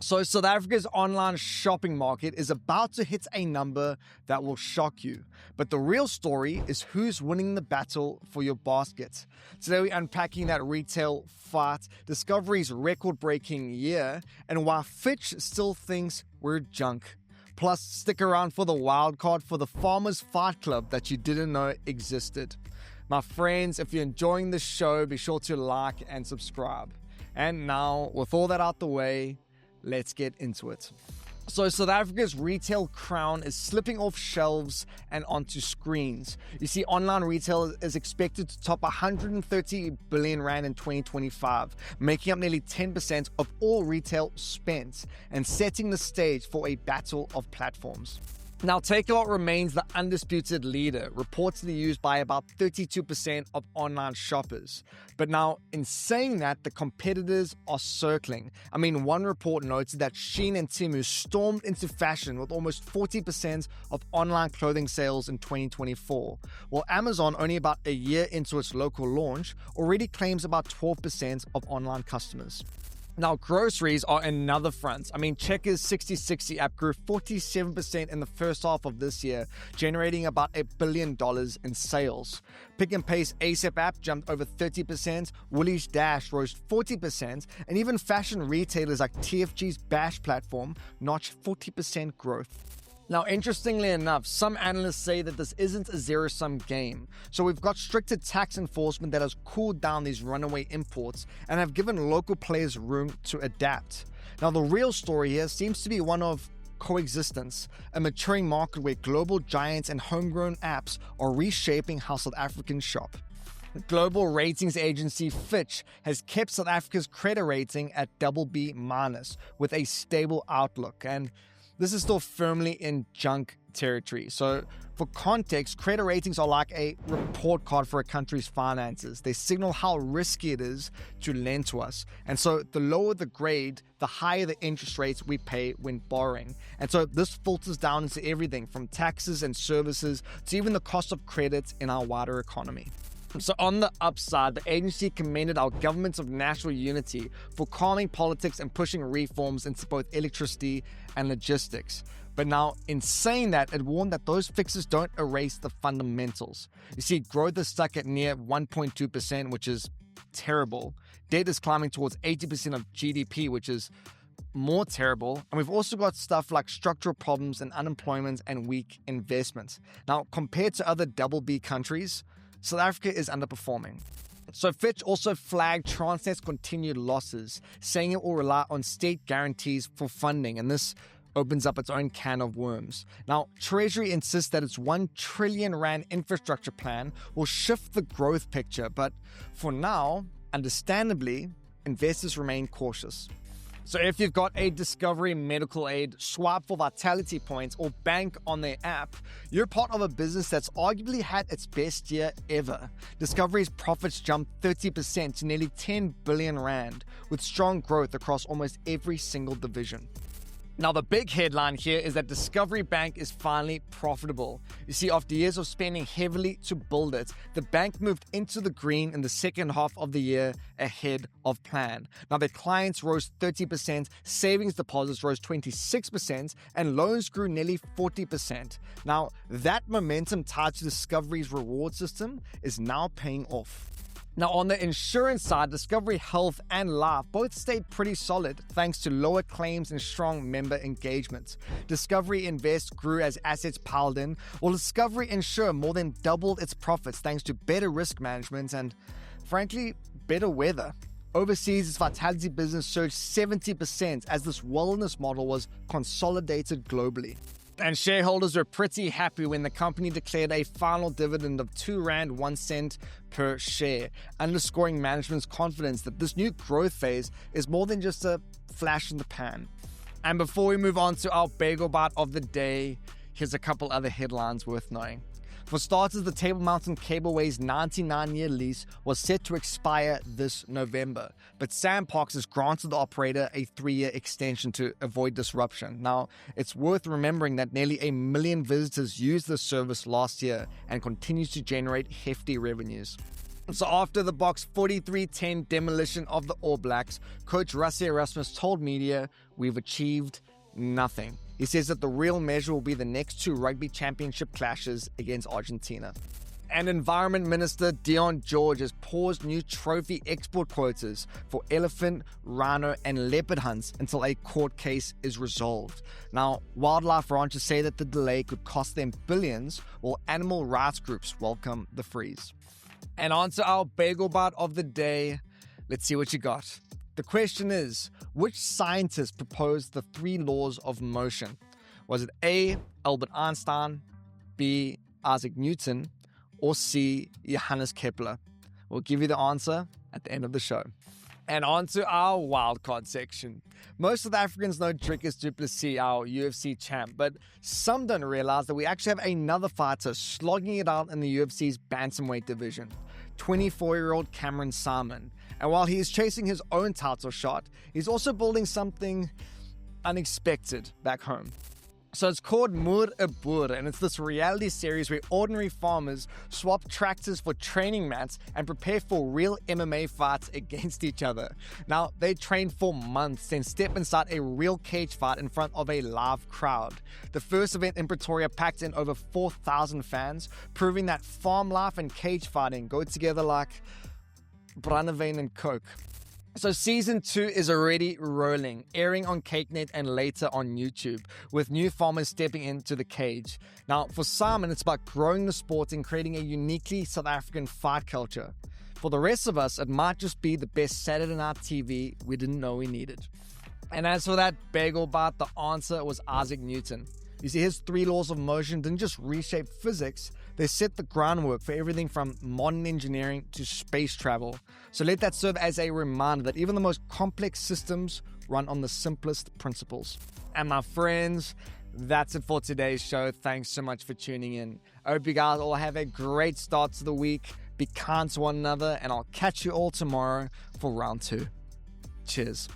So South Africa's online shopping market is about to hit a number that will shock you. But the real story is who's winning the battle for your basket. Today we're unpacking that retail fight, Discovery's record-breaking year, and why Fitch still thinks we're junk. Plus, stick around for the wildcard for the Farmers Fight Club that you didn't know existed. My friends, if you're enjoying this show, be sure to like and subscribe. And now, with all that out the way, let's get into it. So South Africa's retail crown is slipping off shelves and onto screens. You see, online retail is expected to top 130 billion rand in 2025, making up nearly 10% of all retail spent and setting the stage for a battle of platforms. Now, Takealot remains the undisputed leader, reportedly used by about 32% of online shoppers. But now, in saying that, the competitors are circling. I mean, one report noted that Shein and Temu stormed into fashion with almost 40% of online clothing sales in 2024, while Amazon, only about a year into its local launch, already claims about 12% of online customers. Now, groceries are another front. I mean, Checkers' 60/60 app grew 47% in the first half of this year, generating about $1 billion in sales. Pick and Pay's ASAP app jumped over 30%, Woolies Dash rose 40%, and even fashion retailers like TFG's Bash platform notched 40% growth. Now, interestingly enough, some analysts say that this isn't a zero-sum game. So we've got stricter tax enforcement that has cooled down these runaway imports and have given local players room to adapt. Now, the real story here seems to be one of coexistence, a maturing market where global giants and homegrown apps are reshaping how South Africans shop. Global ratings agency Fitch has kept South Africa's credit rating at BB- with a stable outlook, and this is still firmly in junk territory. So, for context, credit ratings are like a report card for a country's finances. They signal how risky it is to lend to us. And so, the lower the grade, the higher the interest rates we pay when borrowing. And so, this filters down into everything from taxes and services to even the cost of credit in our wider economy. So on the upside, the agency commended our governments of national unity for calming politics and pushing reforms into both electricity and logistics. But now, in saying that, it warned that those fixes don't erase the fundamentals. You see, growth is stuck at near 1.2%, which is terrible. Debt is climbing towards 80% of GDP, which is more terrible. And we've also got stuff like structural problems and unemployment and weak investments. Now, compared to other BB countries, South Africa is underperforming. So Fitch also flagged Transnet's continued losses, saying it will rely on state guarantees for funding, and this opens up its own can of worms. Now, Treasury insists that its 1 trillion rand infrastructure plan will shift the growth picture, but for now, understandably, investors remain cautious. So if you've got a Discovery medical aid, swipe for vitality points, or bank on their app, you're part of a business that's arguably had its best year ever. Discovery's profits jumped 30% to nearly 10 billion rand, with strong growth across almost every single division. Now, the big headline here is that Discovery Bank is finally profitable. You see, after years of spending heavily to build it, the bank moved into the green in the second half of the year ahead of plan. Now, their clients rose 30%, savings deposits rose 26%, and loans grew nearly 40%. Now, that momentum tied to Discovery's reward system is now paying off. Now, on the insurance side, Discovery Health and Life both stayed pretty solid thanks to lower claims and strong member engagement. Discovery Invest grew as assets piled in, while Discovery Insure more than doubled its profits thanks to better risk management and, frankly, better weather. Overseas, its Vitality business surged 70% as this wellness model was consolidated globally. And shareholders were pretty happy when the company declared a final dividend of R2.01 per share, underscoring management's confidence that this new growth phase is more than just a flash in the pan. And before we move on to our Bagel Bite of the day, here's a couple other headlines worth knowing. For starters, the Table Mountain Cableway's 99-year lease was set to expire this November, but SANParks has granted the operator a 3-year extension to avoid disruption. Now, it's worth remembering that nearly 1 million visitors used this service last year and continues to generate hefty revenues. So after the box 43-10 demolition of the All Blacks, coach Rassie Erasmus told media, "We've achieved nothing." He says that the real measure will be the next two rugby championship clashes against Argentina. And Environment Minister Dion George has paused new trophy export quotas for elephant, rhino and leopard hunts until a court case is resolved. Now, wildlife ranchers say that the delay could cost them billions, while animal rights groups welcome the freeze. And on to our Bagel Bite of the day. Let's see what you got. The question is, which scientist proposed the 3 laws of motion? Was it A, Albert Einstein, B, Isaac Newton, or C, Johannes Kepler? We'll give you the answer at the end of the show. And on to our wildcard section. Most South Africans know Dricus du Plessis, our UFC champ, but some don't realize that we actually have another fighter slogging it out in the UFC's bantamweight division, 24-year-old Cameron Simon. And while he is chasing his own title shot, he's also building something unexpected back home. So it's called Moer 'n Boer, and it's this reality series where ordinary farmers swap tractors for training mats and prepare for real MMA fights against each other. Now, they train for months, then step inside a real cage fight in front of a live crowd. The first event in Pretoria packed in over 4,000 fans, proving that farm life and cage fighting go together like brandewyn and coke. So season 2 is already rolling, airing on CakeNet and later on YouTube, with new farmers stepping into the cage. Now, for Simon, it's about growing the sport and creating a uniquely South African fight culture. For the rest of us, it might just be the best Saturday night TV we didn't know we needed. And as for that Bagel Bite, the answer was Isaac Newton. You see, his 3 laws of motion didn't just reshape physics, they set the groundwork for everything from modern engineering to space travel. So let that serve as a reminder that even the most complex systems run on the simplest principles. And my friends, that's it for today's show. Thanks so much for tuning in. I hope you guys all have a great start to the week. Be kind to one another, and I'll catch you all tomorrow for round 2. Cheers.